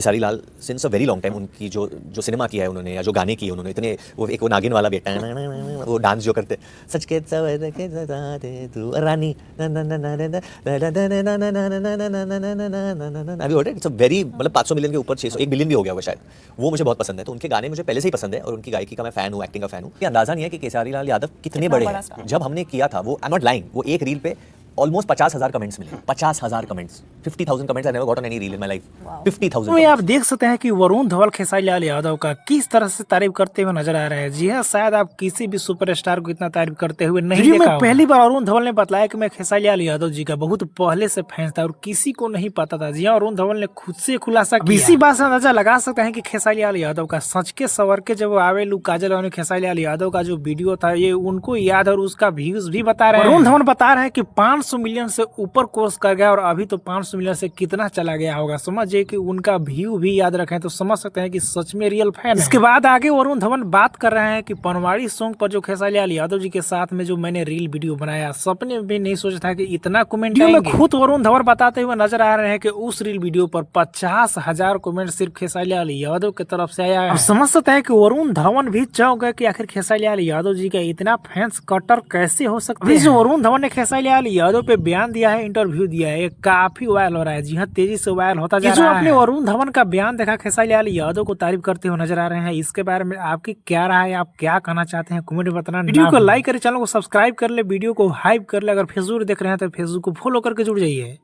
Khesari Lal since a very long time उनकी जो जो सिनेमा किया है उन्होंने या जो गाने किए उन्होंने इतने वो नागिन वाला बेटा वो डांस जो करते सच के सवर के सदा दे तू रानी अभी हो इट्स अ वेरी मतलब 500 मिलियन के ऊपर 600 1 बिलियन भी हो गया होगा शायद। वो मुझे बहुत पसंद है, तो उनके गाने मुझे पहले से ही पसंद है और उनकी गायकी का मैं फैन हूँ, एक्टिंग का फैन हूँ। ये अंदाजा नहीं है कि खेसारी लाल यादव कितने बड़े हैं। जब हमने किया था वो, आई एम नॉट लाइंग, वो एक रील पे ऑलमोस्ट 50,000 कमेंट्स मिले। 50,000 comments, 50,000 comments I never got on any reel in my life. 50,000। तो आप देख सकते हैं कि वरुण धवन खेसारी लाल यादव का किस तरह से तारीफ करते हुए नजर आ रहे हैं। जी हाँ, शायद आप किसी भी सुपरस्टार को इतना तारीफ करते हुए नहीं देखा होगा। पहली बार वरुण धवन ने बताया कि मैं खेसारी लाल यादव जी का बहुत पहले से फैन था और किसी को नहीं पता था। जी हाँ, वरुण धवन ने खुद से खुलासा किया। इसी बात से अंदाजा लगा सकते हैं कि खेसारी लाल यादव का सच के सवर के जब आवे लू काजल और खेसारी लाल यादव का जो वीडियो था ये उनको याद और उसका व्यूज भी बता रहे हैं। वरुण धवन बता रहे हैं कि 500 मिलियन से ऊपर कोर्स कर गया और अभी तो 500 मिलियन से कितना चला गया होगा। समझिए कि उनका व्यू भी याद रखें तो समझ सकते हैं कि सच में रियल फैन है। इसके बाद आगे वरुण धवन बात कर रहे हैं कि पनवाड़ी सॉन्ग पर जो खेसारी लाल यादव जी के साथ में जो मैंने रील वीडियो बनाया, सपने में भी नहीं सोचा था कि इतना कमेंट आएंगे। खुद वरुण धवन बताते हुए नजर आ रहे हैं कि उस रील वीडियो पर 50,000 कमेंट सिर्फ खेसारी लाल यादव की तरफ से आया है। अब समझ सकते हैं कि वरुण धवन भी चौंक गए कि आखिर खेसारी लाल यादव जी का इतना फैंस कट्टर कैसे हो सकते हैं। वरुण धवन ने खेसारी लाल यादव पे बयान दिया है, इंटरव्यू दिया है, काफी वायरल हो रहा है। जी हाँ, तेजी से वायरल होता जा रहा है। अपने वरुण धवन का बयान देखा, खेसारी लाल यादव को तारीफ करते हुए नजर आ रहे हैं। इसके बारे में आपकी क्या राय है, आप क्या कहना चाहते हैं, कमेंट में बताना। वीडियो को लाइक करें, चैनल को सब्सक्राइब कर ले, वीडियो को हाइप कर ले। अगर फेसबुक देख रहे हैं तो फेसबुक को फॉलो करके जुड़ जाइए।